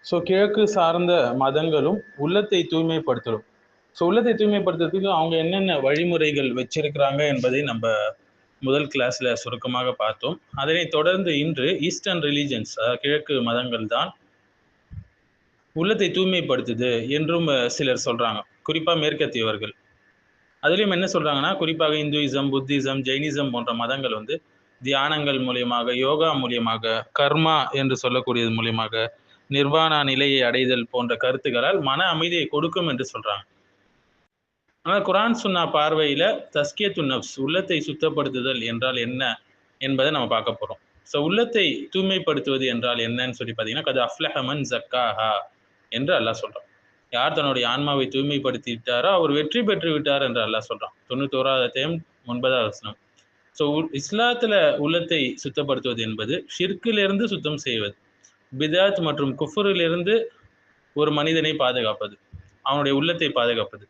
So கிழக்கு சார்ந்த மதங்களும் உள்ளத்தை தூய்மைப்படுத்தலும். ஸோ உள்ளத்தை தூய்மைப்படுத்துறதுக்கு அவங்க என்னென்ன வழிமுறைகள் வச்சிருக்கிறாங்க என்பதை நம்ம முதல் கிளாஸ்ல சுருக்கமாக பார்த்தோம். அதனை தொடர்ந்து இன்று ஈஸ்டர்ன் ரிலீஜன்ஸ், அதாவது கிழக்கு மதங்கள் தான் உள்ளத்தை தூய்மைப்படுத்துது என்றும் சிலர் சொல்றாங்க, குறிப்பா மேற்கத்தியவர்கள். அதுலயும் என்ன சொல்றாங்கன்னா, குறிப்பாக இந்துயிசம், புத்திசம், ஜெயினிசம் போன்ற மதங்கள் வந்து தியானங்கள் மூலியமாக, யோகா மூலியமாக, கர்மா என்று சொல்லக்கூடியது மூலியமாக, நிர்வாண நிலையை அடைதல் போன்ற கருத்துக்களால் மன அமைதியை கொடுக்கும் என்று சொல்றாங்க. ஆனால் குரான் சுன்னா பார்வையில தஸ்கியத்து நப்ஸ், உள்ளத்தை சுத்தப்படுத்துதல் என்றால் என்ன என்பதை நம்ம பார்க்க போறோம். ஸோ உள்ளத்தை தூய்மைப்படுத்துவது என்றால் என்னன்னு சொல்லி பார்த்தீங்கன்னா, கது அஃப்லஹ மன் ஜக்காஹா என்று அல்லாஹ் சொல்றான். யார் தன்னுடைய ஆன்மாவை தூய்மைப்படுத்தி விட்டாரோ அவர் வெற்றி பெற்று விட்டார் என்று அல்லாஹ் சொல்றான். 91வது அத்தியாயம் 9வது வசனம். ஸோ இஸ்லாத்துல உள்ளத்தை சுத்தப்படுத்துவது என்பது ஷிர்கிலிருந்து சுத்தம் செய்வது, பிதாத் மற்றும் குஃபுரிலிருந்து ஒரு மனிதனை பாதுகாப்பது, அவனுடைய உள்ளத்தை பாதுகாப்பது,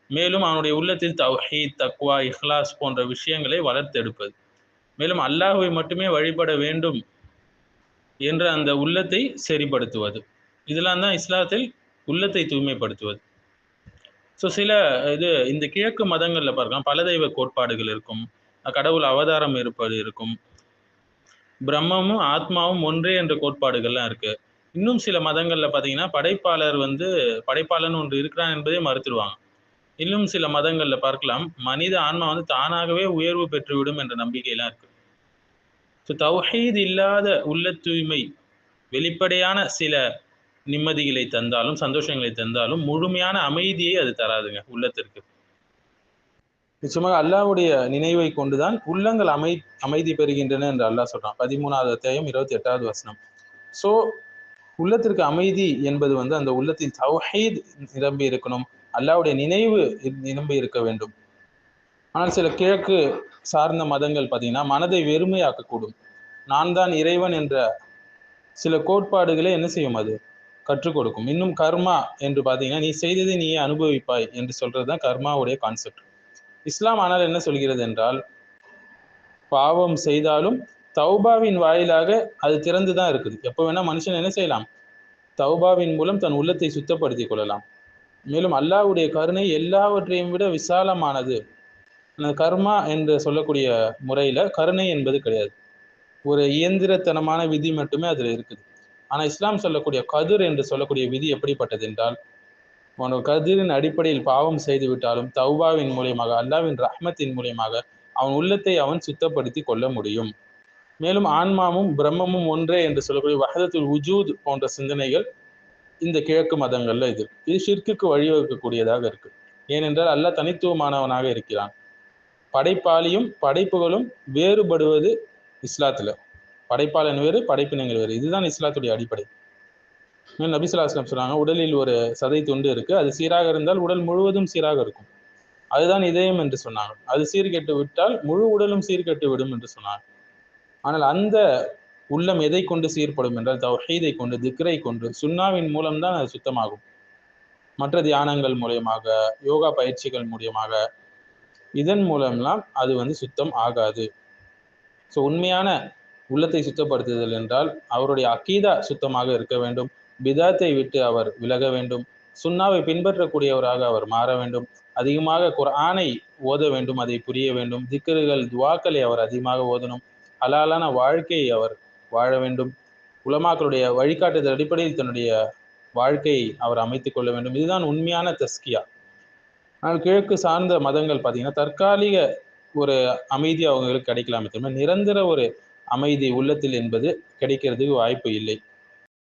மேலும் அவனுடைய உள்ளத்தில் தௌஹீத், தக்வா, இஹ்லாஸ் போன்ற விஷயங்களை வளர்த்தெடுப்பது, மேலும் அல்லாஹ்வை மட்டுமே வழிபட வேண்டும் என்ற அந்த உள்ளத்தை சரிப்படுத்துவது. இதெல்லாம் தான் இஸ்லாத்தில் உள்ளத்தை தூய்மைப்படுத்துவது. ஸோ சில இந்த கிழக்கு மதங்கள்ல பார்க்கலாம், பல தெய்வ கோட்பாடுகள் இருக்கும், கடவுள் அவதாரம் இருப்பது இருக்கும், பிரம்மமும் ஆத்மாவும் ஒன்றே என்ற கோட்பாடுகள்லாம் இருக்கு. இன்னும் சில மதங்கள்ல பார்த்தீங்கன்னா படைப்பாளன் ஒன்று இருக்கிறான் என்பதை மறுத்துடுவாங்க. இன்னும் சில மதங்கள்ல பார்க்கலாம், மனித ஆன்மா வந்து தானாகவே உயர்வு பெற்றுவிடும் என்ற நம்பிக்கையெல்லாம் இருக்கு. ஸோ தௌஹீத் இல்லாத உள்ள தூய்மை வெளிப்படையான சில நிம்மதிகளை தந்தாலும், சந்தோஷங்களை தந்தாலும், முழுமையான அமைதியை அது தராதுங்க உள்ளத்திற்கு. நிச்சயமாக அல்லாஹ்வுடைய நினைவை கொண்டுதான் உள்ளங்கள் அமைதி பெறுகின்றன என்று அல்லாஹ் சொல்றான். 13வது அத்தியாயம் 28வது வசனம். ஸோ உள்ளத்திற்கு அமைதி என்பது வந்து அந்த உள்ளத்தின் தௌஹீத் நிரம்பி இருக்கணும், அல்லாஹ்வுடைய நினைவு நிரம்பி இருக்க வேண்டும். ஆனால் சில கிழக்கு சார்ந்த மதங்கள் பார்த்தீங்கன்னா மனதை வெறுமையாக்கக்கூடும். நான் தான் இறைவன் என்ற சில கோட்பாடுகளை என்ன செய்யும், அது கற்றுக் கொடுக்கும். இன்னும் கர்மா என்று பார்த்தீங்கன்னா நீ செய்ததை நீயே அனுபவிப்பாய் என்று சொல்றதுதான் கர்மாவுடைய கான்செப்ட். இஸ்லாம் ஆனால் என்ன சொல்கிறது என்றால், பாவம் செய்தாலும் தௌபாவின் வாயிலாக அது திறந்துதான் இருக்குது. எப்போ வேணா மனுஷன் என்ன செய்யலாம், தௌபாவின் மூலம் தன் உள்ளத்தை சுத்தப்படுத்தி கொள்ளலாம். மேலும் அல்லாஹ்வுடைய கருணை எல்லாவற்றையும் விட விசாலமானது. கர்மா என்று சொல்லக்கூடிய முறையில கருணை என்பது கிடையாது, ஒரு இயந்திரத்தனமான விதி மட்டுமே அதுல இருக்குது. ஆனா இஸ்லாம் சொல்லக்கூடிய கதிர் என்று சொல்லக்கூடிய விதி எப்படிப்பட்டது என்றால், உனக்கு கதிரின் அடிப்படையில் பாவம் செய்து விட்டாலும் தௌபாவின் மூலியமாக, அல்லாஹ்வின் ரஹ்மத்தின் மூலியமாக அவன் உள்ளத்தை அவன் சுத்தப்படுத்தி கொள்ள முடியும். மேலும் ஆன்மாவும் பிரம்மமும் ஒன்றே என்று சொல்லக்கூடிய வஹதத்துல் வுஜூத் போன்ற சிந்தனைகள் இந்த கிழக்கு மதங்கள்ல இது ஷிர்க்குக்கு வழிவகுக்கக்கூடியதாக இருக்கு. ஏனென்றால் அல்லாஹ் தனித்துவமானவனாக இருக்கிறான். படைப்பாளியும் படைப்புகளும் வேறுபடுவது இஸ்லாத்துல. படைப்பாளன் வேறு, படைப்பினங்கள் வேறு. இதுதான் இஸ்லாத்துடைய அடிப்படை. நபி ஸல்லல்லாஹு அலைஹி வஸல்லம் சொன்னாங்க, உடலில் ஒரு சதை துண்டு இருக்கு, அது சீராக இருந்தால் உடல் முழுவதும் சீராக இருக்கும். அதுதான் இதயம் என்று சொன்னாங்க. அது சீர்கெட்டு விட்டால் முழு உடலும் சீர்கெட்டு விடும் என்று சொன்னாங்க. ஆனால் அந்த உள்ளம் எதை கொண்டு சீர்படும் என்றால் தௌஹீதை கொண்டு, திக்ரை கொண்டு, சுன்னாவின் மூலம்தான் அது சுத்தமாகும். மற்ற தியானங்கள் மூலியமாக, யோகா பயிற்சிகள் மூலியமாக, இதன் மூலம்லாம் அது வந்து சுத்தம் ஆகாது. ஸோ உண்மையான உள்ளத்தை சுத்தப்படுத்துதல் என்றால் அவருடைய அகீதா சுத்தமாக இருக்க வேண்டும், பிதாத்தை விட்டு அவர் விலக வேண்டும், சுன்னாவை பின்பற்றக்கூடியவராக அவர் மாற வேண்டும், அதிகமாக குர்ஆனை ஓத வேண்டும், அதை புரிய வேண்டும், திக்ருகள் துவாக்களை அவர் அதிகமாக ஓதணும், ஹலாலான வாழ்க்கையை அவர் வாழ வேண்டும், உலமாக்களுடைய வழிகாட்டுதல் அடிப்படையில் தன்னுடைய வாழ்க்கையை அவர் அமைத்துக் கொள்ள வேண்டும். இதுதான் உண்மையான தஸ்கியா. ஆனால் கிழக்கு சார்ந்த மதங்கள் பார்த்தீங்கன்னா தற்காலிக ஒரு அமைதி அவங்களுக்கு கிடைக்கலாமே தவிர நிரந்தர ஒரு அமைதி உள்ளத்தில் என்பது கிடைக்கிறதுக்கு வாய்ப்பு இல்லை.